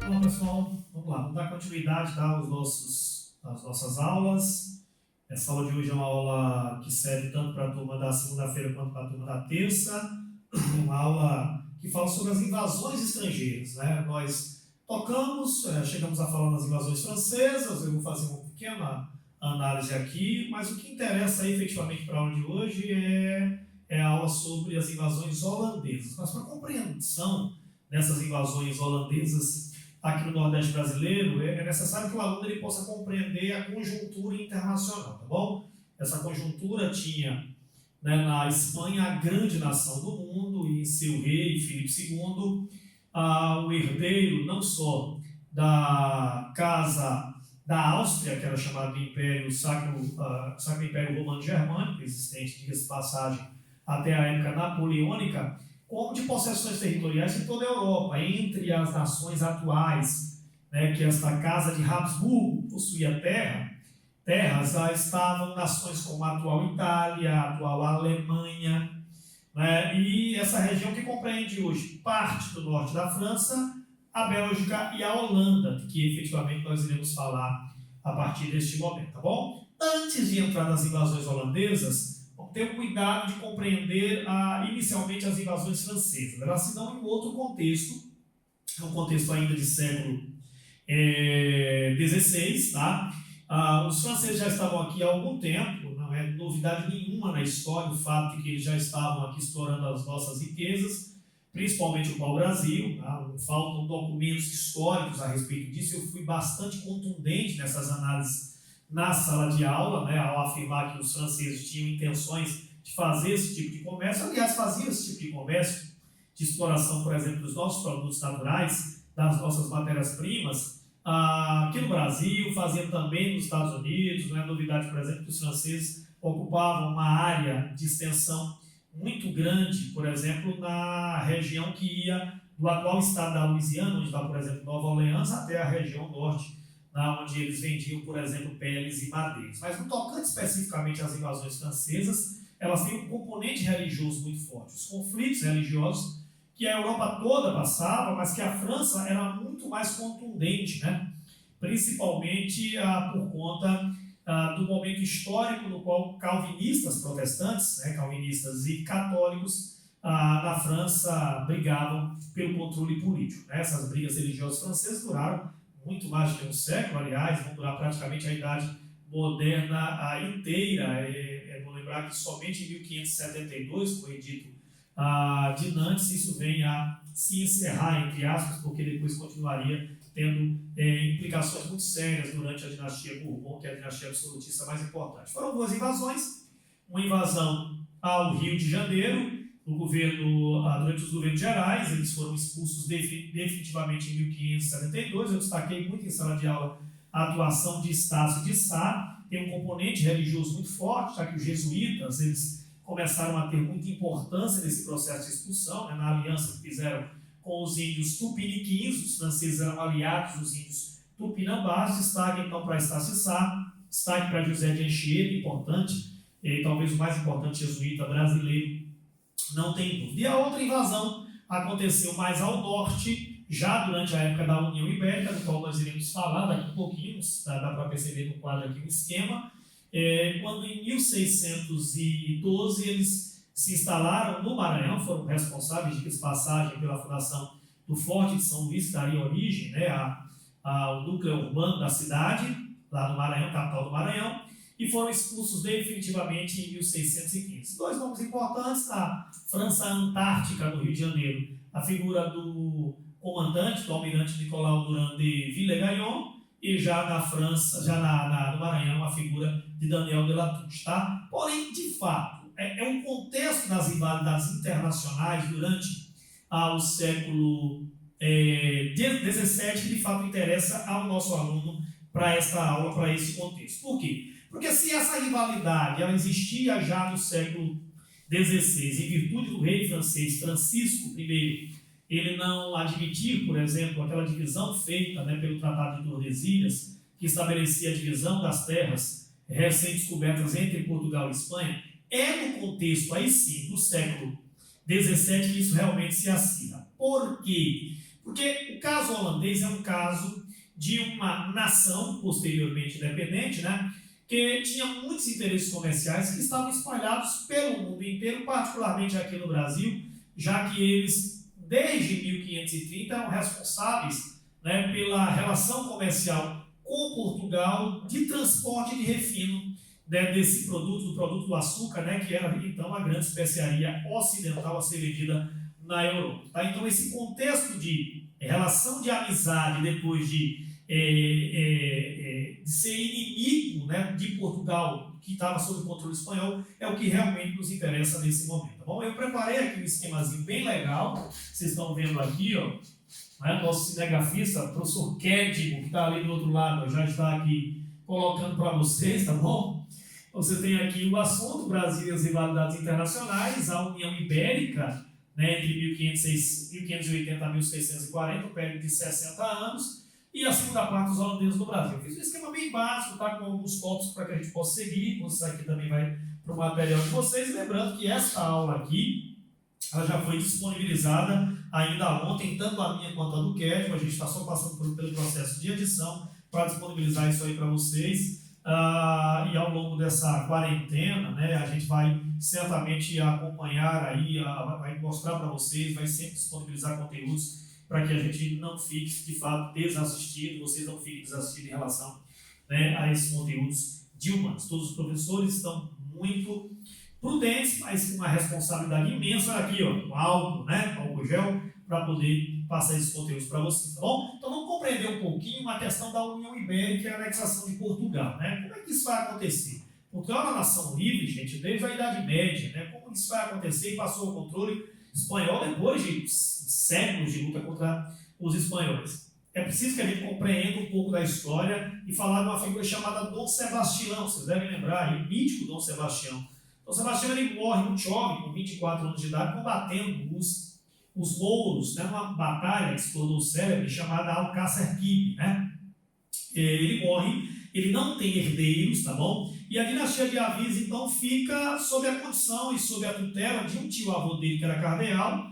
Bom, pessoal, vamos lá, vamos dar continuidade, tá, às nossas aulas. Essa aula de hoje é uma aula que serve tanto para a turma da segunda-feira quanto para a turma da terça. Uma aula que fala sobre as invasões estrangeiras, né? Nós chegamos a falar das invasões francesas. Eu vou fazer uma pequena análise aqui, mas o que interessa efetivamente para a aula de hoje é a aula sobre as invasões holandesas. Mas para a compreensão dessas invasões holandesas aqui no Nordeste brasileiro, é necessário que o aluno ele possa compreender a conjuntura internacional, tá bom? Essa conjuntura tinha, né, na Espanha, a grande nação do mundo, e seu rei, Filipe II, o herdeiro não só da Casa da Áustria, que era chamado de Império Sacro Império Romano Germânico, existente, diga-se de passagem, até a época napoleônica, como de possessões territoriais em toda a Europa, entre as nações atuais, né, que esta Casa de Habsburgo possuía terras, estavam nações como a atual Itália, a atual Alemanha, né, e essa região que compreende hoje parte do norte da França, a Bélgica e a Holanda, que efetivamente nós iremos falar a partir deste momento, tá bom? Antes de entrar nas invasões holandesas, vamos ter o cuidado de compreender inicialmente as invasões francesas. Elas se dão em outro contexto, é um contexto ainda de século XVI, tá? Os franceses já estavam aqui há algum tempo, não é novidade nenhuma na história o fato de que eles já estavam aqui explorando as nossas riquezas, principalmente o pau-brasil, tá? Não faltam documentos históricos a respeito disso. Eu fui bastante contundente nessas análises na sala de aula, né, ao afirmar que os franceses tinham intenções de fazer esse tipo de comércio. Aliás, faziam esse tipo de comércio de exploração, por exemplo, dos nossos produtos naturais, das nossas matérias-primas, aqui no Brasil, faziam também nos Estados Unidos. Não é novidade, por exemplo, que os franceses ocupavam uma área de extensão muito grande, por exemplo, na região que ia do atual estado da Louisiana, onde está, por exemplo, Nova Orleans, até a região norte, onde eles vendiam, por exemplo, peles e madeiras. Mas no tocante especificamente às invasões francesas, elas têm um componente religioso muito forte. Os conflitos religiosos que a Europa toda passava, mas que a França era muito mais contundente, né? Principalmente por conta do momento histórico no qual calvinistas protestantes, né, calvinistas e católicos na França brigavam pelo controle político, né? Essas brigas religiosas francesas duraram muito mais de um século, aliás, vão durar praticamente a Idade Moderna inteira. Vou lembrar que somente em 1572, com o Edito de Nantes, isso vem a se encerrar, entre aspas, porque depois continuaria tendo implicações muito sérias durante a dinastia Bourbon, que é a dinastia absolutista mais importante. Foram duas invasões, uma invasão ao Rio de Janeiro, durante os governos gerais. Eles foram expulsos definitivamente em 1572. Eu destaquei muito em sala de aula a atuação de Estácio de Sá. Tem um componente religioso muito forte, já que os jesuítas eles começaram a ter muita importância nesse processo de expulsão, né, na aliança que fizeram com os índios tupiniquins. Os franceses eram aliados dos índios tupinambás. Destaque então para Estácio de Sá, destaque para José de Anchieta, importante, talvez o mais importante jesuíta brasileiro, não tem dúvida. E a outra invasão aconteceu mais ao norte, já durante a época da União Ibérica, do qual nós iremos falar daqui a pouquinho. Dá para perceber no quadro aqui o esquema. Quando em 1612 eles se instalaram no Maranhão, foram responsáveis, de passagem, pela fundação do Forte de São Luís, que daria origem, né, ao núcleo urbano da cidade, lá no Maranhão, capital do Maranhão, e foram expulsos definitivamente em 1615. Dois nomes importantes: na França Antártica, no Rio de Janeiro, a figura do comandante, do almirante Nicolau Durand de Villegagnon, e já na França, no Maranhão, a figura de Daniel de Latouche, tá? Porém, de fato, é um contexto das rivalidades internacionais durante o século XVII que de fato interessa ao nosso aluno para esta aula, para esse contexto. Por quê? Porque se essa rivalidade ela existia já no século XVI, em virtude do rei francês Francisco I, ele não admitir, por exemplo, aquela divisão feita, né, pelo Tratado de Tordesilhas, que estabelecia a divisão das terras recém-descobertas entre Portugal e Espanha, É no contexto, aí sim, do século XVII que isso realmente se assina. Por quê? Porque o caso holandês é um caso de uma nação posteriormente independente, né, que tinha muitos interesses comerciais que estavam espalhados pelo mundo inteiro, particularmente aqui no Brasil, já que eles, desde 1530, eram responsáveis, né, pela relação comercial com Portugal de transporte e de refino, né, desse produto, do produto do açúcar, né, que era então a grande especiaria ocidental a ser vendida na Europa. Tá? Então, esse contexto de relação de amizade depois de ser inimigo, né, de Portugal, que estava sob o controle espanhol, é o que realmente nos interessa nesse momento. Tá bom? Eu preparei aqui um esquemazinho bem legal, vocês estão vendo aqui, ó, né, nosso cinegrafista, o professor Kédigo, que está ali do outro lado, já está aqui colocando para vocês, tá bom? Você tem aqui o assunto, Brasil e as rivalidades internacionais, a União Ibérica, né, entre 1580 a 1640, um período de 60 anos, e a segunda parte dos holandeses no Brasil. Eu fiz um esquema bem básico, tá, com alguns tópicos para que a gente possa seguir, isso aqui também vai para o material de vocês, lembrando que esta aula aqui, ela já foi disponibilizada ainda ontem, tanto a minha quanto a do Kédigo, a gente está só passando pelo processo de edição para disponibilizar isso aí para vocês. E ao longo dessa quarentena, né, a gente vai certamente acompanhar aí, vai mostrar para vocês, vai sempre disponibilizar conteúdos para que a gente não fique, de fato, desassistido, vocês não fiquem desassistidos em relação, né, a esses conteúdos de humanos. Todos os professores estão muito prudentes, mas com uma responsabilidade imensa aqui, ó, álcool, né, álcool gel, para poder passar esses conteúdos para vocês, tá bom? Então vamos compreender um pouquinho a questão da União Ibérica e a anexação de Portugal, né? Como é que isso vai acontecer? Portugal é uma nação livre, gente, desde a Idade Média, né? Como isso vai acontecer e passou o controle espanhol depois de séculos de luta contra os espanhóis? É preciso que a gente compreenda um pouco da história e falar de uma figura chamada Dom Sebastião, vocês devem lembrar, o mítico Dom Sebastião. Dom Sebastião ele morre muito jovem, com 24 anos de idade, combatendo os mouros, né, numa batalha que se tornou célebre, chamada Alcácer Quibir, né? Ele morre, ele não tem herdeiros, tá bom? E a dinastia de Aviz, então, fica sob a condição e sob a tutela de um tio-avô dele, que era cardeal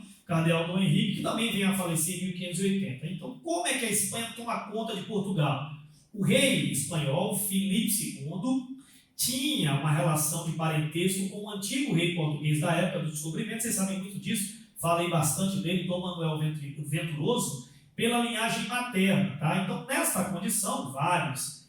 Dom Henrique, que também vem a falecer em 1580. Então, como é que a Espanha toma conta de Portugal? O rei espanhol, Filipe II, tinha uma relação de parentesco com o antigo rei português da época do descobrimento, vocês sabem muito disso, falei bastante dele, Dom Manuel Venturoso, pela linhagem materna. Tá? Então, nessa condição, vários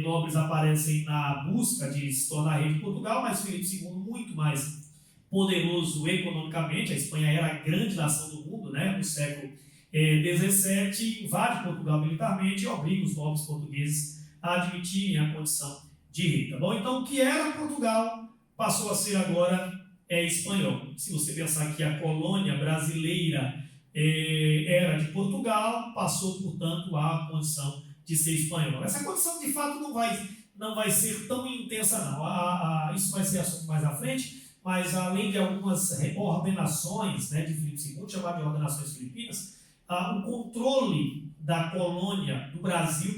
nobres aparecem na busca de se tornar rei de Portugal, mas Filipe II, muito mais poderoso economicamente, a Espanha era a grande nação do mundo, né, no século XVII, invade Portugal militarmente e obriga os nobres portugueses a admitirem a condição de rei. Tá bom? Então, o que era Portugal passou a ser agora espanhol. Se você pensar que a colônia brasileira era de Portugal, passou, portanto, a condição de ser espanhola. Essa condição, de fato, não vai ser tão intensa, não. Isso vai ser assunto mais à frente, mas além de algumas ordenações, né, de Filipe II, chamado de ordenações filipinas, o controle da colônia do Brasil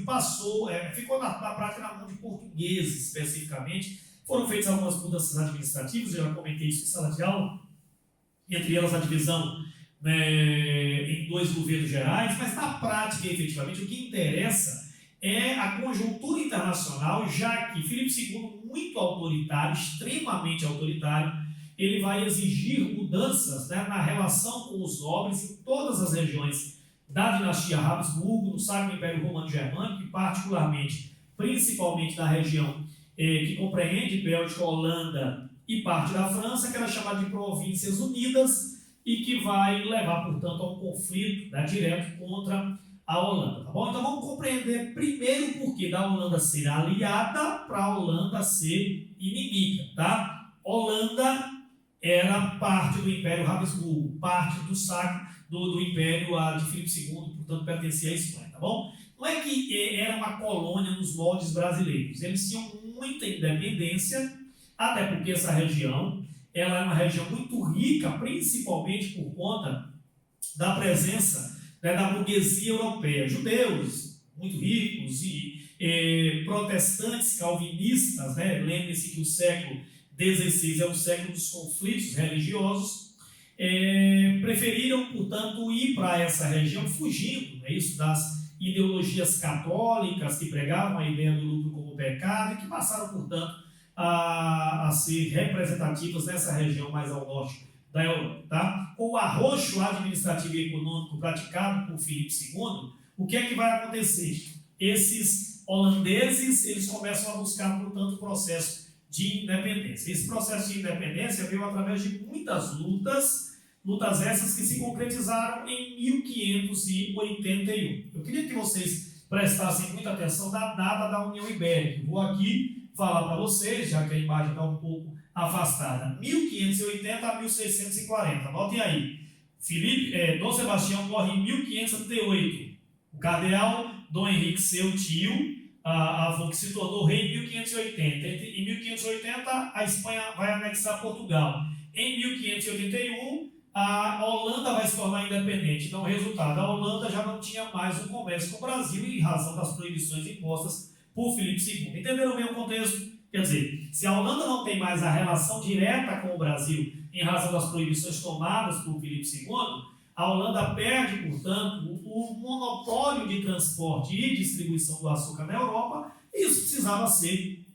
ficou na prática na mão de portugueses, especificamente. Foram feitas algumas mudanças administrativas, eu já comentei isso em sala de aula, entre elas a divisão, né, em 2 governos gerais, mas na prática, efetivamente, o que interessa é a conjuntura internacional, já que Filipe II, muito autoritário, extremamente autoritário, ele vai exigir mudanças, né, na relação com os nobres em todas as regiões da dinastia Habsburgo, no Sacro Império Romano Germânico, e particularmente, principalmente na região que compreende Bélgica, Holanda e parte da França, que era chamada de Províncias Unidas, e que vai levar, portanto, a um conflito, né, direto contra a Holanda. Tá bom? Então vamos compreender primeiro o porquê da Holanda ser aliada para a Holanda ser inimiga. Tá? Holanda era parte do Império Habsburgo, parte do Império de Filipe II, portanto pertencia à Espanha. Tá bom? Não é que era uma colônia nos moldes brasileiros, eles tinham muita independência, até porque essa região ela é uma região muito rica, principalmente por conta da presença, né, da burguesia europeia, judeus muito ricos e protestantes calvinistas, né? Lembre-se que o século XVI é o século dos conflitos religiosos, preferiram, portanto, ir para essa região fugindo, das ideologias católicas que pregavam a ideia do lucro como pecado e que passaram, portanto, a ser representativas nessa região mais ao norte da Europa. Tá? Com o arroxo administrativo e econômico praticado por Filipe II, o que é que vai acontecer? Esses holandeses eles começam a buscar, portanto, o processo de independência. Esse processo de independência veio através de muitas lutas essas que se concretizaram em 1581. Eu queria que vocês prestassem muita atenção na data da União Ibérica. Vou aqui falar para vocês, já que a imagem está um pouco afastada. 1580 a 1640. Anotem aí. Dom Sebastião morre em 1538. O cardeal Dom Henrique, seu tio, avô, que se tornou rei em 1580. Em 1580, a Espanha vai anexar Portugal. Em 1581, a Holanda vai se tornar independente. Então, o resultado, a Holanda já não tinha mais um comércio com o Brasil em razão das proibições impostas por Filipe II. Entenderam bem o contexto? Quer dizer, se a Holanda não tem mais a relação direta com o Brasil em razão das proibições tomadas por Filipe II, a Holanda perde, portanto, o monopólio de transporte e distribuição do açúcar na Europa, e isso precisava ser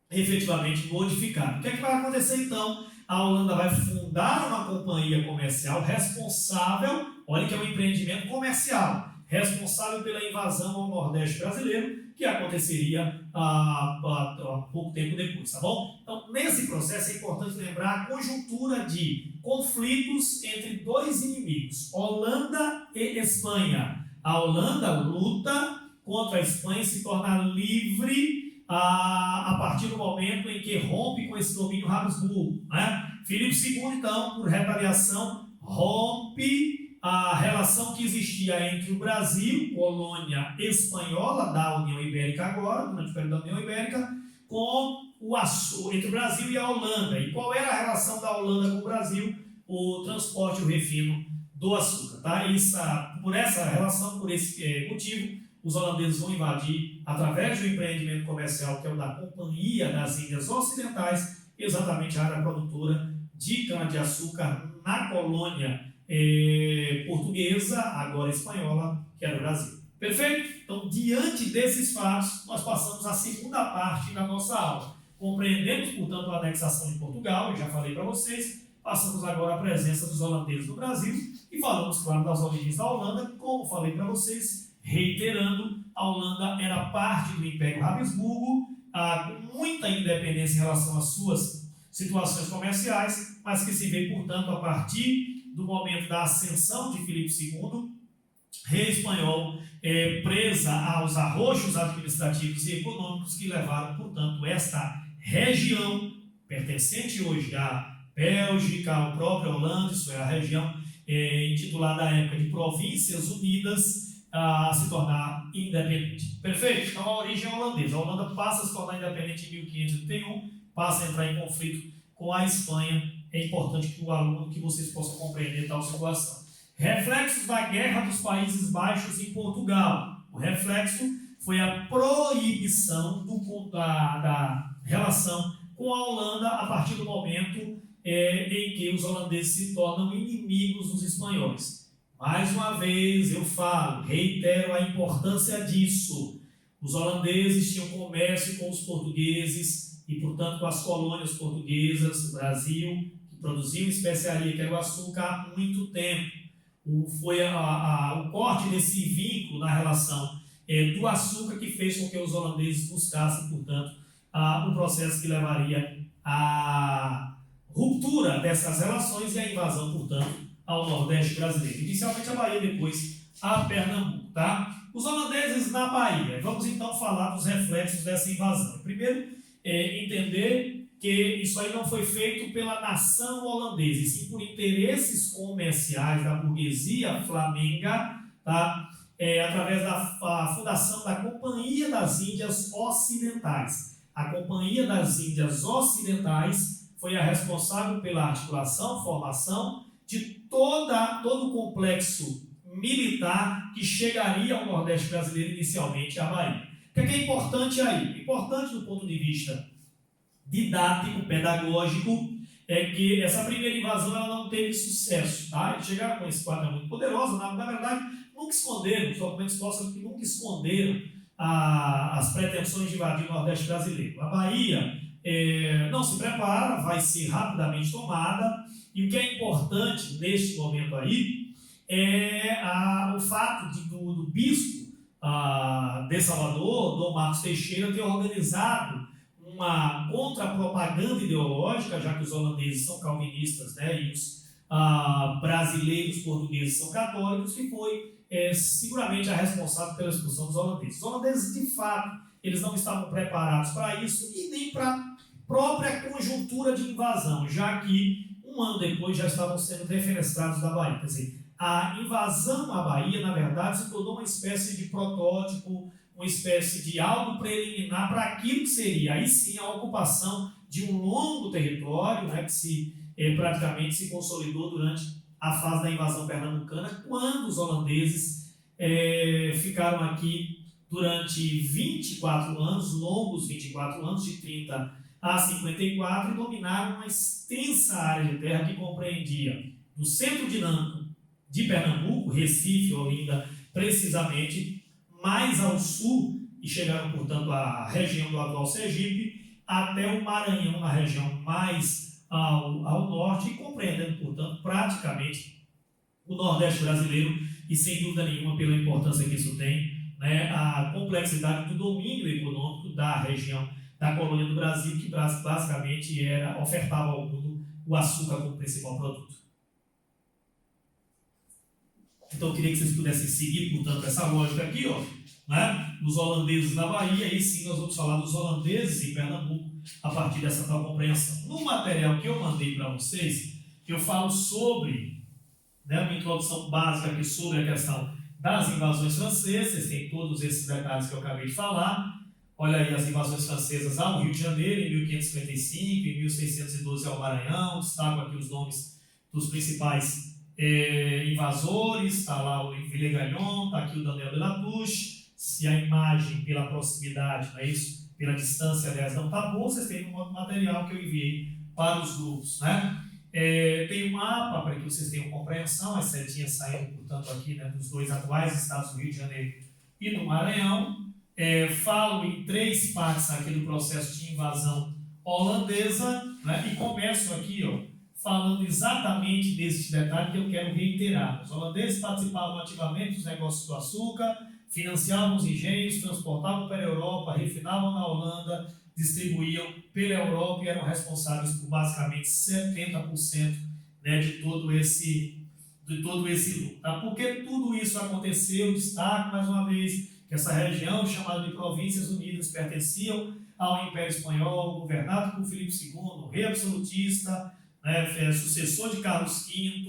efetivamente modificado. O que é que vai acontecer então? A Holanda vai fundar uma companhia comercial responsável, olha que é um empreendimento comercial, responsável pela invasão ao Nordeste brasileiro, que aconteceria há pouco tempo depois, tá bom? Então, nesse processo é importante lembrar a conjuntura de conflitos entre dois inimigos, Holanda e Espanha. A Holanda luta contra a Espanha e se torna livre a partir do momento em que rompe com esse domínio Habsburgo. Filipe II, então, por retaliação, rompe a relação que existia entre o Brasil, colônia espanhola da União Ibérica agora, durante o período da União Ibérica, com entre o Brasil e a Holanda. E qual era a relação da Holanda com o Brasil? O transporte e o refino do açúcar. Tá? Por essa relação, por esse motivo, os holandeses vão invadir, através do empreendimento comercial, que é o da Companhia das Índias Ocidentais, exatamente a área produtora de cana-de-açúcar na colônia portuguesa, agora espanhola, que era o Brasil. Perfeito? Então, diante desses fatos, nós passamos à segunda parte da nossa aula. Compreendemos, portanto, a anexação de Portugal, eu já falei para vocês, passamos agora à presença dos holandeses no Brasil e falamos, claro, das origens da Holanda, como falei para vocês, reiterando, a Holanda era parte do Império Habsburgo, com muita independência em relação às suas situações comerciais, mas que se vê, portanto, a partir do momento da ascensão de Filipe II, rei espanhol, presa aos arroxos administrativos e econômicos que levaram, portanto, esta região, pertencente hoje à Bélgica, à própria Holanda, isso é a região intitulada à época de Províncias Unidas, a se tornar independente. Perfeito? Então a origem é holandesa. A Holanda passa a se tornar independente em 1531, passa a entrar em conflito com a Espanha. É importante que vocês possam compreender tal situação. Reflexos da Guerra dos Países Baixos em Portugal. O reflexo foi a proibição da relação com a Holanda a partir do momento em que os holandeses se tornam inimigos dos espanhóis. Mais uma vez eu falo, reitero a importância disso. Os holandeses tinham comércio com os portugueses e, portanto, com as colônias portuguesas, o Brasil, que produziam especiaria, que era o açúcar, há muito tempo. Foi o corte desse vínculo na relação do açúcar que fez com que os holandeses buscassem, portanto, o processo que levaria à ruptura dessas relações e à invasão, portanto, ao Nordeste brasileiro. Inicialmente a Bahia, depois a Pernambuco. Tá? Os holandeses na Bahia. Vamos então falar dos reflexos dessa invasão. Primeiro, entender que isso aí não foi feito pela nação holandesa, e sim por interesses comerciais da burguesia flamenga, tá? Através da fundação da Companhia das Índias Ocidentais. A Companhia das Índias Ocidentais foi a responsável pela articulação, formação de todo o complexo militar que chegaria ao Nordeste brasileiro, inicialmente à Bahia. O que é importante aí? Importante do ponto de vista didático, pedagógico, é que essa primeira invasão ela não teve sucesso. Tá? Eles chegaram com esse quadro muito poderoso, na verdade, nunca esconderam, os documentos mostram que nunca esconderam as pretensões de invadir o Nordeste brasileiro. A Bahia não se prepara, vai ser rapidamente tomada, e o que é importante neste momento aí é o fato do bispo de Salvador, Dom Marcos Teixeira, ter organizado uma contra-propaganda ideológica, já que os holandeses são calvinistas, né, e os brasileiros portugueses são católicos, que foi seguramente a responsável pela expulsão dos holandeses. Os holandeses, de fato, eles não estavam preparados para isso e nem para a própria conjuntura de invasão, já que um ano depois já estavam sendo defenestrados da Bahia. Quer dizer, a invasão à Bahia, na verdade, se tornou uma espécie de protótipo, uma espécie de algo preliminar para aquilo que seria, aí sim, a ocupação de um longo território, né, que praticamente se consolidou durante a fase da invasão pernambucana, quando os holandeses ficaram aqui durante 24 anos, longos 24 anos, de 30 a 54, e dominaram uma extensa área de terra que compreendia do centro dinâmico de Pernambuco, Recife, Olinda, precisamente, mais ao sul, e chegaram, portanto, à região do atual Sergipe, até o Maranhão, na região mais ao norte, e compreendendo, portanto, praticamente o Nordeste brasileiro, e sem dúvida nenhuma, pela importância que isso tem, né, a complexidade do domínio econômico da região da colônia do Brasil, que basicamente ofertava ao mundo o açúcar como principal produto. Então eu queria que vocês pudessem seguir, portanto, essa lógica aqui, ó, né? Os holandeses na Bahia, aí sim nós vamos falar dos holandeses em Pernambuco a partir dessa tal compreensão. No material que eu mandei para vocês, eu falo sobre, né, uma introdução básica aqui sobre a questão das invasões francesas. Vocês têm todos esses detalhes que eu acabei de falar. Olha aí as invasões francesas ao Rio de Janeiro em 1555, em 1612 ao Maranhão. Destaco aqui os nomes dos principais invasores. Está lá o Villegagnon, está aqui o Daniel de la Touche. Se a imagem pela proximidade, não é isso? Pela distância, aliás, não está bom, vocês têm um outro material que eu enviei para os grupos, né? Tem um mapa para que vocês tenham compreensão, as setinhas saindo, portanto, aqui, né, dos dois atuais estados do Rio de Janeiro e do Maranhão. Falo em 3 partes aqui do processo de invasão holandesa, né, e começo aqui, ó, falando exatamente desse detalhe que eu quero reiterar. Os holandeses participavam ativamente dos negócios do açúcar, financiavam os engenhos, transportavam para a Europa, refinavam na Holanda, distribuíam pela Europa e eram responsáveis por basicamente 70%, né, de todo esse lucro. Tá? Por que tudo isso aconteceu? Destaco mais uma vez que essa região, chamada de Províncias Unidas, pertenciam ao Império Espanhol, governado por Filipe II, rei absolutista, né, sucessor de Carlos V,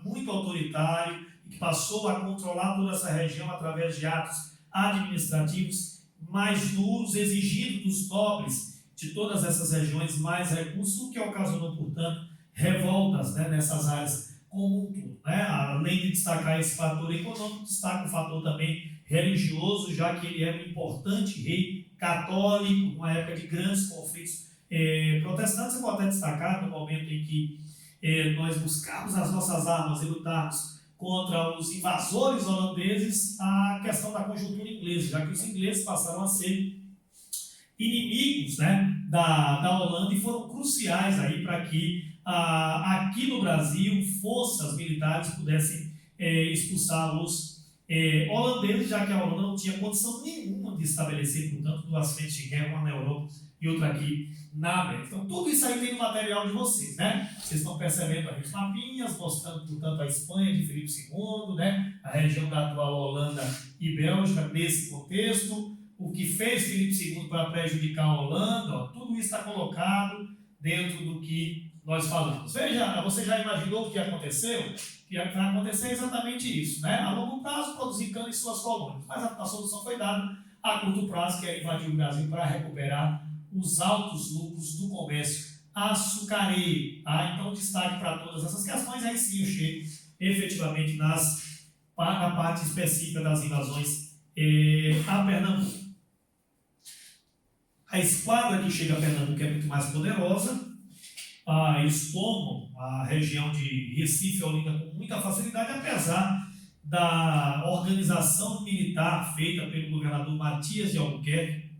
muito autoritário, que passou a controlar toda essa região através de atos administrativos mais duros, exigindo dos nobres de todas essas regiões mais recursos, o que ocasionou, portanto, revoltas, né, nessas áreas como um todo. Né? Além de destacar esse fator econômico, destaca o fator também religioso, já que ele era um importante rei católico, numa época de grandes conflitos protestantes. Eu vou até destacar no momento em que nós buscamos as nossas armas e lutarmos contra os invasores holandeses, a questão da conjuntura inglesa, já que os ingleses passaram a ser inimigos, né, da Holanda, e foram cruciais aí para que aqui no Brasil forças militares pudessem expulsar os holandeses, já que a Holanda não tinha condição nenhuma de estabelecer, portanto, 2 frentes de guerra, uma na Europa e outra aqui na América. Então, tudo isso aí tem no material de vocês, né? Vocês estão percebendo aqui os mapinhas, mostrando, portanto, a Espanha de Filipe II, né? A região da atual Holanda e Bélgica, nesse contexto. O que fez Filipe II para prejudicar a Holanda, ó, tudo isso está colocado dentro do que nós falamos. Veja, você já imaginou o que aconteceu? O que vai acontecer é exatamente isso, né? A longo prazo, produzir cana em suas colônias. Mas a solução foi dada a curto prazo, que era invadir o Brasil para recuperar os altos lucros do comércio açucareiro. Tá? Então, destaque para todas essas questões. Aí sim eu chego efetivamente na parte específica das invasões a Pernambuco. A esquadra que chega a Pernambuco é muito mais poderosa. Eles tomam a região de Recife e Olinda com muita facilidade, apesar da organização militar feita pelo governador Matias de Albuquerque,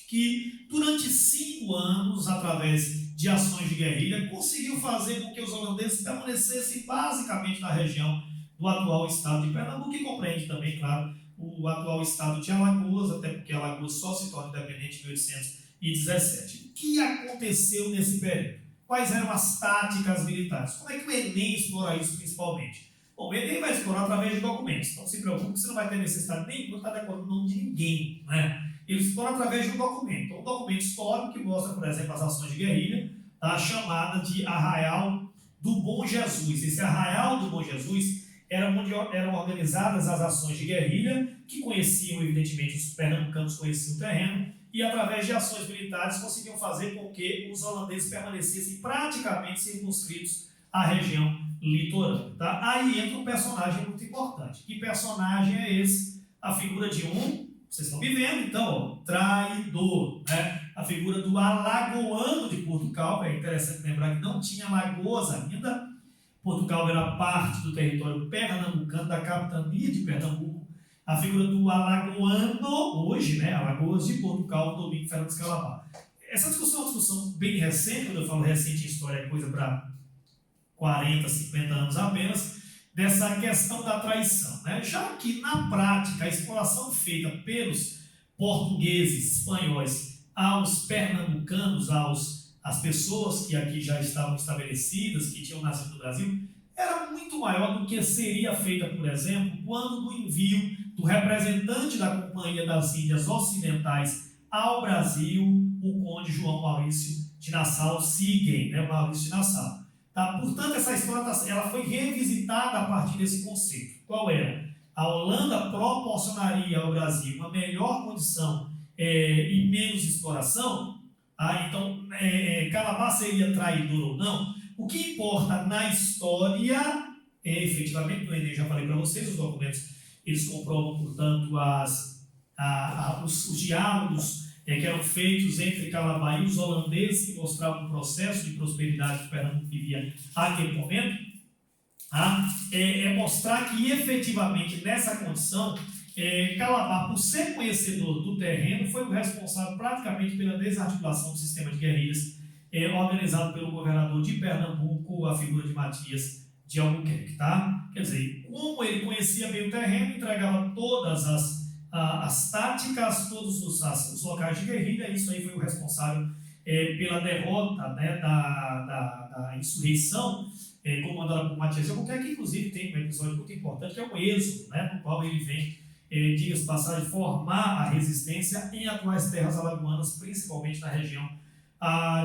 que durante 5 anos, através de ações de guerrilha, conseguiu fazer com que os holandeses permanecessem basicamente na região do atual estado de Pernambuco, que compreende também, claro, o atual estado de Alagoas, até porque Alagoas só se torna independente em 1817. O que aconteceu nesse período? Quais eram as táticas militares? Como é que o Enem explora isso principalmente? Bom, o Enem vai explorar através de documentos. Não se preocupe que você não vai ter necessidade nem de estar decorando o nome de ninguém, né? Ele explora através de um documento. Então, um documento histórico que mostra, por exemplo, as ações de guerrilha, tá? Chamada de Arraial do Bom Jesus. Esse Arraial do Bom Jesus era onde eram organizadas as ações de guerrilha, que conheciam, evidentemente, os pernambucanos conheciam o terreno, e através de ações militares conseguiam fazer com que os holandeses permanecessem praticamente circunscritos à região litorânea. Tá? Aí entra um personagem muito importante. Que personagem é esse? A figura de vocês estão me vendo, então, traidor. Né? A figura do alagoano de Portugal. É interessante lembrar que não tinha Alagoas ainda. Portugal era parte do território pernambucano, da capitania de Pernambuco. A figura do alagoano, hoje, né, Alagoas de Portugal, Domingos Fernandes Calabar. Essa discussão é uma discussão bem recente, quando eu falo recente em história, é coisa para 40, 50 anos apenas, dessa questão da traição. Né? Já que, na prática, a exploração feita pelos portugueses, espanhóis, aos pernambucanos, às pessoas que aqui já estavam estabelecidas, que tinham nascido no Brasil, era muito maior do que seria feita, por exemplo, quando do envio do representante da Companhia das Índias Ocidentais ao Brasil, o conde João Maurício de Nassau-Siegen, né, Maurício de Nassau. Tá? Portanto, essa história ela foi revisitada a partir desse conceito. Qual era? A Holanda proporcionaria ao Brasil uma melhor condição e menos exploração. Então, Calabar seria traidor ou não? O que importa na história efetivamente, no Enem já falei para vocês, os documentos eles comprovam, portanto, os diálogos que eram feitos entre Calabar e os holandeses, que mostravam o processo de prosperidade que Pernambuco vivia naquele momento, mostrar que efetivamente nessa condição, Calabar, por ser conhecedor do terreno, foi o responsável praticamente pela desarticulação do sistema de guerrilhas organizado pelo governador de Pernambuco, a figura de Matias de Albuquerque. Tá? Quer dizer, como ele conhecia bem o terreno, entregava todas as táticas, todos os locais de guerrilha, isso aí foi o responsável pela derrota, né, da insurreição comandada por Matias de Albuquerque, que inclusive tem um episódio muito importante, que é o êxodo, né, no qual ele vem, diga-se passagem, formar a resistência em atuais terras alagoanas, principalmente na região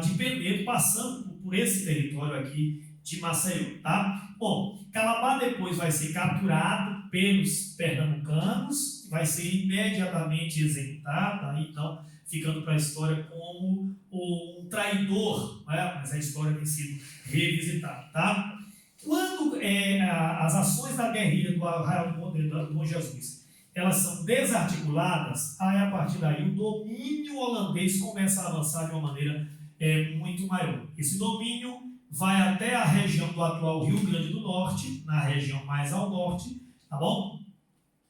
de Penedo, passando por esse território aqui de Maceió. Tá? Bom, Calabar depois vai ser capturado pelos pernambucanos, vai ser imediatamente executado, tá? Então ficando para a história como um traidor, né? Mas a história tem sido revisitada. Tá? Quando as ações da guerrilha do Arraial do Bom Jesus elas são desarticuladas, aí a partir daí o domínio holandês começa a avançar de uma maneira muito maior. Esse domínio vai até a região do atual Rio Grande do Norte, na região mais ao norte, tá bom?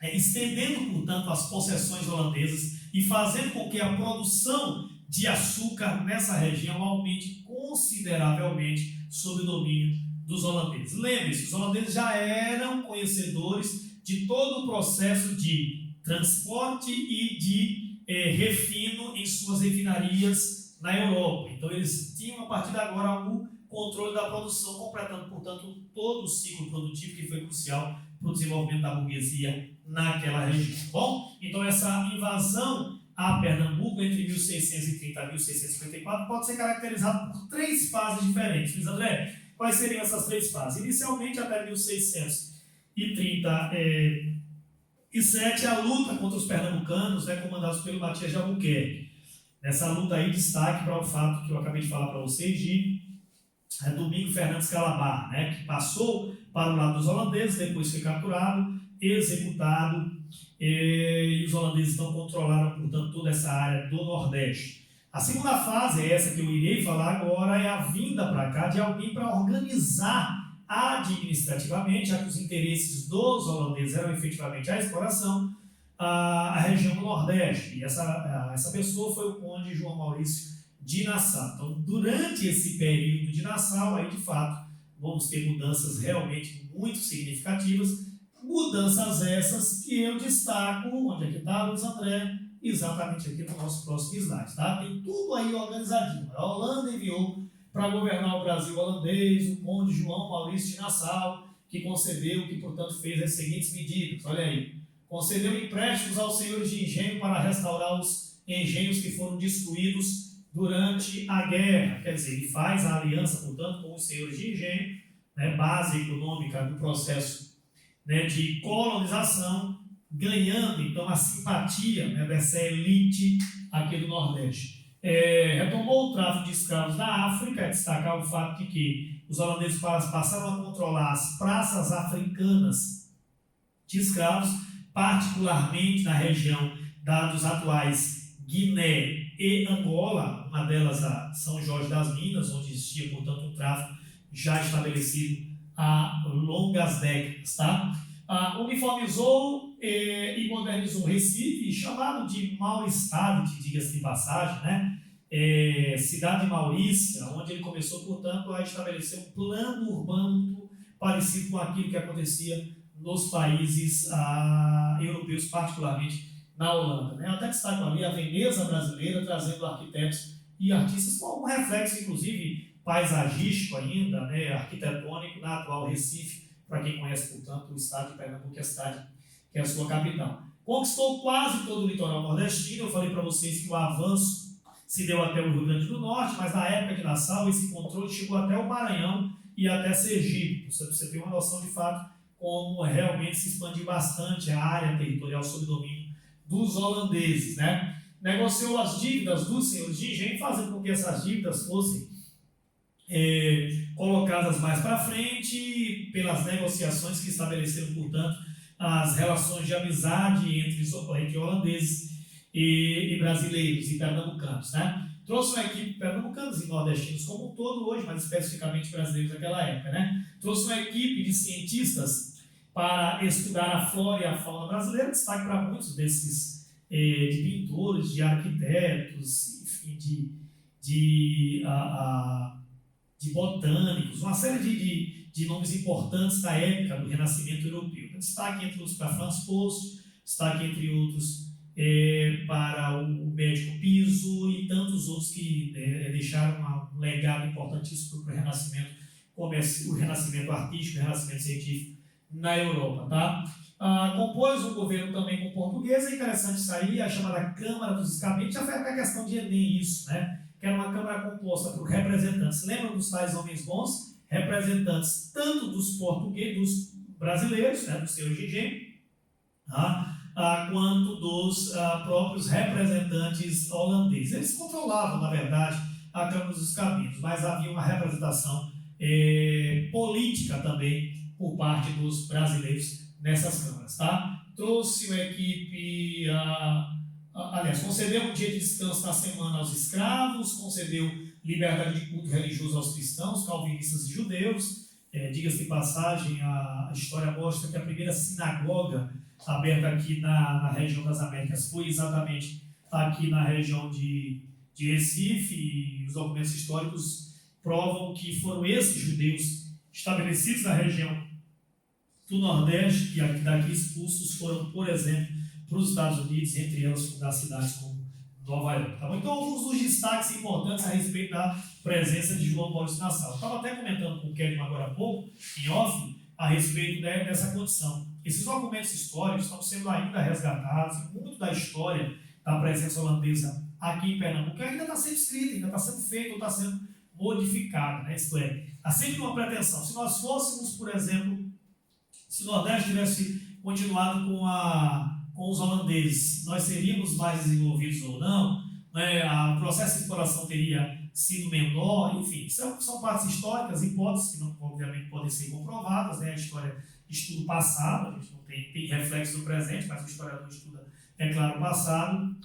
Estendendo, portanto, as possessões holandesas e fazendo com que a produção de açúcar nessa região aumente consideravelmente sob o domínio dos holandeses. Lembre-se, os holandeses já eram conhecedores de todo o processo de transporte e de refino em suas refinarias na Europa. Então, eles tinham, a partir de agora, o controle da produção, completando, portanto, todo o ciclo produtivo que foi crucial para o desenvolvimento da burguesia naquela região. Bom, então essa invasão a Pernambuco entre 1630 e 1654 pode ser caracterizada por 3 fases diferentes. Luiz André, quais seriam essas 3 fases? Inicialmente, até 1637, a luta contra os pernambucanos, comandados pelo Matias de Albuquerque. Nessa luta aí, destaque para o fato que eu acabei de falar para vocês de Domingos Fernandes Calabar, né, que passou para o lado dos holandeses, depois foi capturado, executado, e os holandeses então controlaram, portanto, toda essa área do Nordeste. A segunda fase, é essa que eu irei falar agora, é a vinda para cá de alguém para organizar administrativamente, já que os interesses dos holandeses eram efetivamente a exploração, a região do Nordeste. E essa pessoa foi o conde João Maurício de Nassau. Então, durante esse período de Nassau, aí de fato, vamos ter mudanças realmente muito significativas, mudanças essas que eu destaco, onde é que está, Luiz André? Exatamente aqui no nosso próximo slide, tá? Tem tudo aí organizadinho. A Holanda enviou para governar o Brasil holandês o conde João Maurício de Nassau, que concedeu, que portanto fez as seguintes medidas. Olha aí, concedeu empréstimos aos senhores de engenho para restaurar os engenhos que foram destruídos durante a guerra. Quer dizer, ele faz a aliança, portanto, com os senhores de engenho, né, base econômica do processo, né, de colonização, ganhando então a simpatia, né, dessa elite aqui do Nordeste. Retomou o tráfico de escravos da África, destacar o fato de que os holandeses passaram a controlar as praças africanas de escravos, particularmente na região dos atuais Guiné e Angola, uma delas a São Jorge das Minas, onde existia, portanto, um tráfico já estabelecido há longas décadas, tá? Uniformizou e modernizou Recife, chamado de Mauristade, diga-se de passagem, né? Cidade de Maurícia, onde ele começou, portanto, a estabelecer um plano urbano parecido com aquilo que acontecia nos países europeus, particularmente na Holanda, né? Até destaco ali a Veneza brasileira, trazendo arquitetos e artistas com algum reflexo, inclusive, paisagístico ainda, né? Arquitetônico, na atual Recife, para quem conhece, portanto, o estado de Pernambuco, que é a cidade que é a sua capital. Conquistou quase todo o litoral nordestino. Eu falei para vocês que o avanço se deu até o Rio Grande do Norte, mas na época de Nassau, esse controle chegou até o Maranhão e até Sergipe. Você tem uma noção de fato como realmente se expandiu bastante a área territorial sob domínio dos holandeses, né? Negociou as dívidas dos senhores de engenho, fazendo com que essas dívidas fossem colocadas mais para frente pelas negociações que estabeleceram, portanto, as relações de amizade entre holandeses e brasileiros e pernambucanos, né? Trouxe uma equipe pernambucanos e nordestinos como um todo hoje, mas especificamente brasileiros daquela época, né? Trouxe uma equipe de cientistas para estudar a flora e a fauna brasileira, destaque para muitos desses de pintores, de arquitetos, enfim, de botânicos, uma série de nomes importantes da época do Renascimento Europeu. Destaque entre outros para Franz Post, destaque entre outros para o médico Piso e tantos outros que deixaram um legado importantíssimo para o Renascimento, como o Renascimento artístico, o Renascimento científico na Europa. Tá? Compôs um governo também com português. É interessante isso aí, a chamada Câmara dos Escabentes, já foi até questão de Enem isso, né? Que era uma Câmara composta por representantes, lembram dos tais homens bons? Representantes tanto dos portugueses, dos brasileiros, né, dos senhores de engenho, quanto dos próprios representantes holandeses. Eles controlavam, na verdade, a Câmara dos Escabentes, mas havia uma representação política também por parte dos brasileiros nessas câmaras. Tá? Trouxe uma equipe... aliás, concedeu um dia de descanso na semana aos escravos, concedeu liberdade de culto religioso aos cristãos, calvinistas e judeus. Diga-se de passagem, a história mostra que a primeira sinagoga aberta aqui na região das Américas foi exatamente aqui na região de Recife, e os documentos históricos provam que foram esses judeus estabelecidos na região do Nordeste, que daqui expulsos foram, por exemplo, para os Estados Unidos, entre elas fundar cidades como Nova York. Tá bom? Então, alguns dos destaques importantes a respeito da presença de João Maurício Nassau. Eu estava até comentando com o Kevin agora há pouco, em off, a respeito dessa condição. Esses documentos históricos estão sendo ainda resgatados, muito da história da presença holandesa aqui em Pernambuco ainda está sendo escrita, ainda está sendo feita ou está sendo modificada, né? Isto é, há sempre uma pretensão. Se nós fôssemos, por exemplo, se o Nordeste tivesse continuado com os holandeses, nós seríamos mais desenvolvidos ou não, né? O processo de exploração teria sido menor, enfim, são partes históricas, hipóteses que não, obviamente podem ser comprovadas, né? A história estuda o passado, a gente não tem reflexo do presente, mas o historiador estuda, é claro, o passado.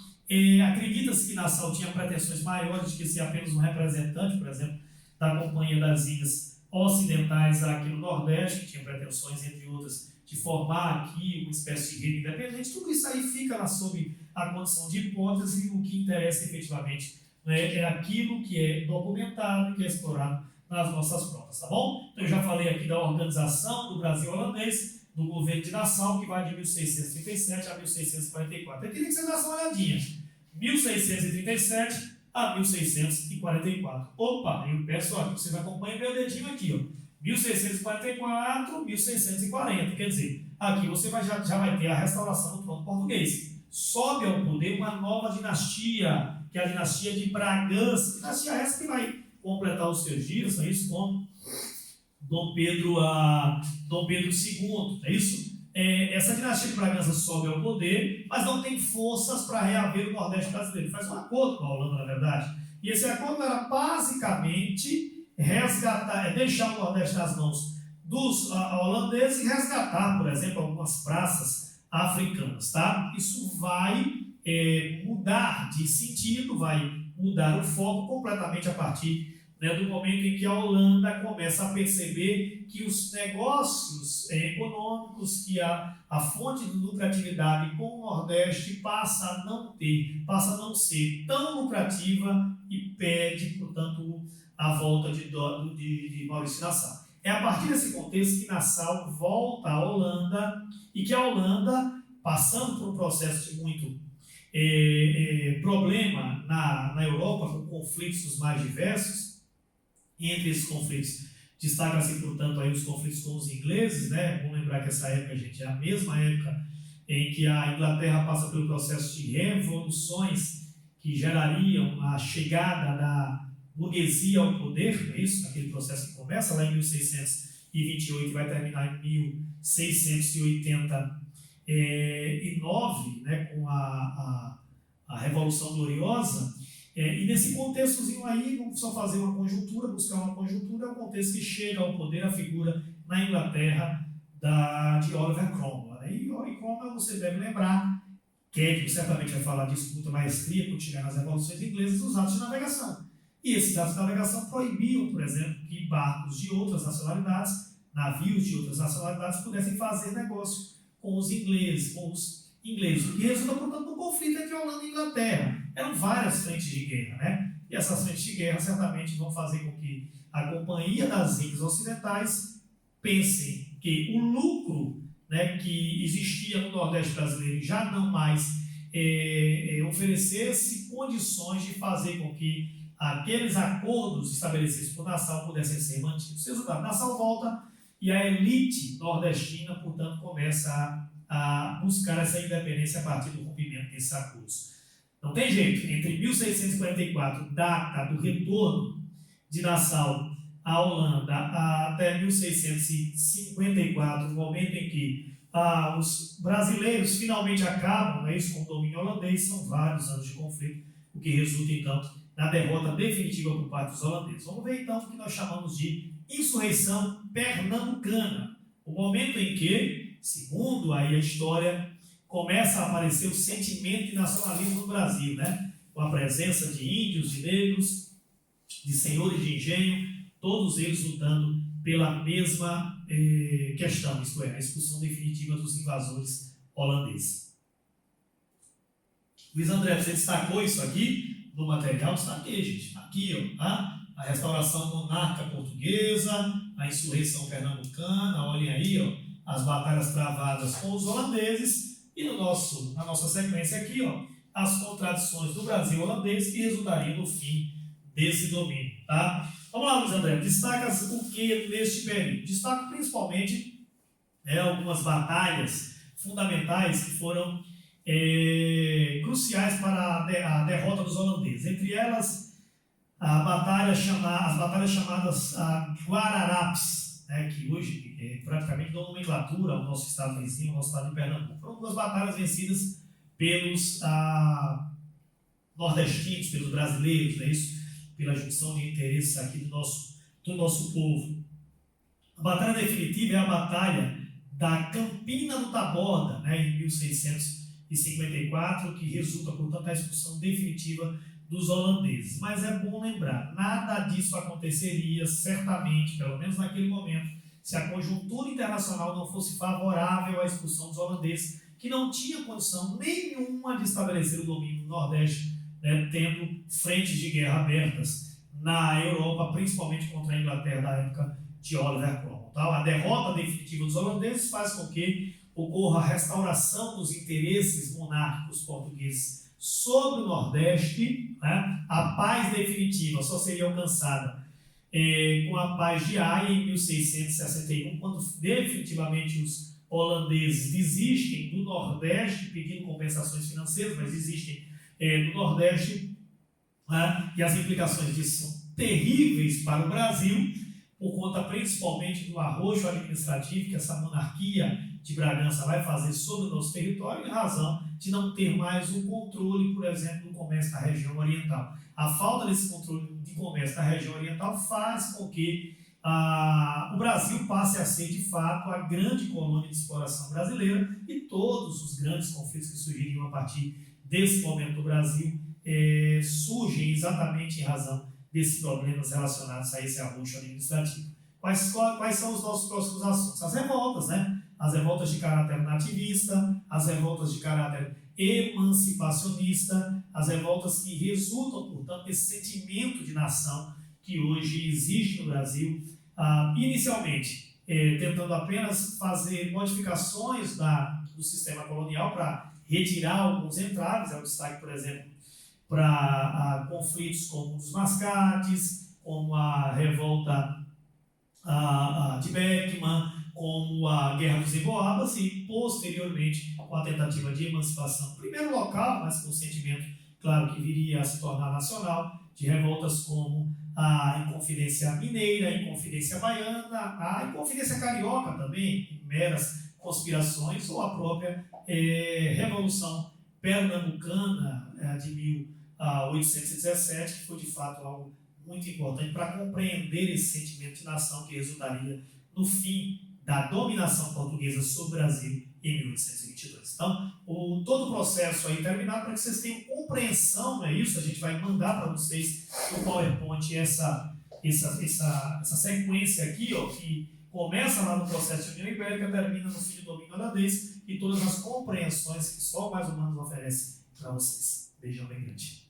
Acredita-se que Nassau tinha pretensões maiores de que ser apenas um representante, por exemplo, da Companhia das Ilhas Ocidentais aqui no Nordeste, que tinha pretensões, entre outras, de formar aqui uma espécie de reino independente. Tudo isso aí fica sob a condição de hipótese, e o que interessa efetivamente, né, é aquilo que é documentado e que é explorado nas nossas provas, tá bom? Então eu já falei aqui da organização do Brasil holandês, do governo de Nassau, que vai de 1637 a 1644. Eu queria que você desse uma olhadinha. 1637 a 1644. Opa, eu peço que vocês acompanhem meu dedinho aqui, ó. 1644, 1640. Quer dizer, aqui você já vai ter a restauração do trono português. Sobe ao poder uma nova dinastia, que é a dinastia de Bragança. Dinastia essa que vai completar os seus dias, é isso? Com Dom Pedro II, é isso? Essa dinastia de Bragança sobe ao poder, mas não tem forças para reaver o Nordeste brasileiro. Faz um acordo com a Holanda, na verdade. E esse acordo era basicamente resgatar, deixar o Nordeste nas mãos dos holandeses e resgatar, por exemplo, algumas praças africanas. Tá? Isso vai mudar de sentido, vai mudar o foco completamente a partir do momento em que a Holanda começa a perceber que os negócios econômicos, que a fonte de lucratividade com o Nordeste passa a não ser tão lucrativa e pede, portanto, a volta de Maurício Nassau. É a partir desse contexto que Nassau volta à Holanda e que a Holanda, passando por um processo de muito problema na Europa, com conflitos dos mais diversos. Entre esses conflitos, destacam-se, portanto, aí os conflitos com os ingleses, né? Vamos lembrar que essa época, gente, é a mesma época em que a Inglaterra passa pelo processo de revoluções que gerariam a chegada da burguesia ao poder, é isso? Aquele processo que começa lá em 1628 e vai terminar em 1689, né? Com a Revolução Gloriosa. E nesse contextozinho aí, vamos só fazer uma conjuntura, buscar uma conjuntura, é o contexto que chega ao poder a figura na Inglaterra de Oliver Cromwell. Né? E Oliver Cromwell, você deve lembrar, que certamente vai falar disso com muita maestria, quando chegar nas revoluções inglesas, os atos de navegação. E esses atos de navegação proibiam, por exemplo, que barcos de outras nacionalidades, navios de outras nacionalidades, pudessem fazer negócio com os ingleses, o que resulta, portanto, no conflito entre Holanda e Inglaterra. Eram várias frentes de guerra, né? E essas frentes de guerra certamente vão fazer com que a Companhia das Ilhas Ocidentais pensem que o lucro, né, que existia no Nordeste brasileiro já não mais oferecesse condições de fazer com que aqueles acordos estabelecidos por Nassau pudessem ser mantidos. Resultado, Nassau volta e a elite nordestina, portanto, começa a buscar essa independência a partir do rompimento desses acordos. Não tem jeito, entre 1644, data do retorno de Nassau à Holanda, até 1654, no momento em que os brasileiros finalmente acabam, né, isso com o domínio holandês, são vários anos de conflito, o que resulta, então, na derrota definitiva por parte dos holandeses. Vamos ver, então, o que nós chamamos de insurreição pernambucana, o momento em que, segundo aí a história, começa a aparecer o sentimento de nacionalismo no Brasil, né? Com a presença de índios, de negros, de senhores de engenho, todos eles lutando pela mesma questão, isto é, a expulsão definitiva dos invasores holandeses. Luiz André, você destacou isso aqui no material? Destaquei, gente. Aqui, ó, a restauração monarca portuguesa, a insurreição pernambucana, olhem aí, ó, as batalhas travadas com os holandeses. E na nossa sequência aqui, ó, as contradições do Brasil holandês que resultariam no fim desse domínio. Tá? Vamos lá, Luiz André, destaca o que neste período? Destaco principalmente algumas batalhas fundamentais que foram cruciais para a derrota dos holandeses. Entre elas, as batalhas chamadas Guararapes, que hoje praticamente dão nomenclatura ao nosso estado vizinho, ao nosso estado de Pernambuco. Foram duas batalhas vencidas pelos nordestinos, pelos brasileiros, é isso? Pela junção de interesses aqui do nosso povo. A batalha definitiva é a batalha da Campina do Taborda, em 1654. 1454, que resulta, portanto, da expulsão definitiva dos holandeses. Mas é bom lembrar, nada disso aconteceria certamente, pelo menos naquele momento, se a conjuntura internacional não fosse favorável à expulsão dos holandeses, que não tinha condição nenhuma de estabelecer o domínio do Nordeste, né, tendo frentes de guerra abertas na Europa, principalmente contra a Inglaterra da época de Oliver Cromwell. Tá? A derrota definitiva dos holandeses faz com que ocorra a restauração dos interesses monárquicos portugueses sobre o Nordeste, né? A paz definitiva só seria alcançada com a paz de Haia em 1661, quando definitivamente os holandeses desistem do Nordeste, pedindo compensações financeiras, mas desistem do Nordeste, né? E as implicações disso são terríveis para o Brasil, por conta principalmente do arrojo administrativo que essa monarquia de Bragança vai fazer sobre o nosso território, em razão de não ter mais o controle, por exemplo, do comércio da região oriental. A falta desse controle de comércio da região oriental faz com que o Brasil passe a ser, de fato, a grande colônia de exploração brasileira, e todos os grandes conflitos que surgiriam a partir desse momento do Brasil surgem exatamente em razão desses problemas relacionados a esse arroxo administrativo. Quais são os nossos próximos assuntos? As revoltas, né? As revoltas de caráter nativista, as revoltas de caráter emancipacionista, as revoltas que resultam, portanto, desse sentimento de nação que hoje existe no Brasil, inicialmente tentando apenas fazer modificações do sistema colonial para retirar alguns entraves, é o destaque, por exemplo, para conflitos como os mascates, como a revolta de Beckman, como a Guerra dos Emboabas e, posteriormente, com a tentativa de emancipação, primeiro local, mas com o sentimento, claro, que viria a se tornar nacional, de revoltas como a Inconfidência Mineira, a Inconfidência Baiana, a Inconfidência Carioca também, meras conspirações, ou a própria Revolução Pernambucana de 1817, que foi de fato algo muito importante para compreender esse sentimento de nação que resultaria no fim da dominação portuguesa sobre o Brasil em 1822. Então, todo o processo aí terminado para que vocês tenham compreensão, não é isso? A gente vai mandar para vocês no PowerPoint essa sequência aqui, ó, que começa lá no processo de União Ibérica, termina no fim do domínio holandês, e todas as compreensões que só o Mais Humanos oferece para vocês. Beijão bem grande.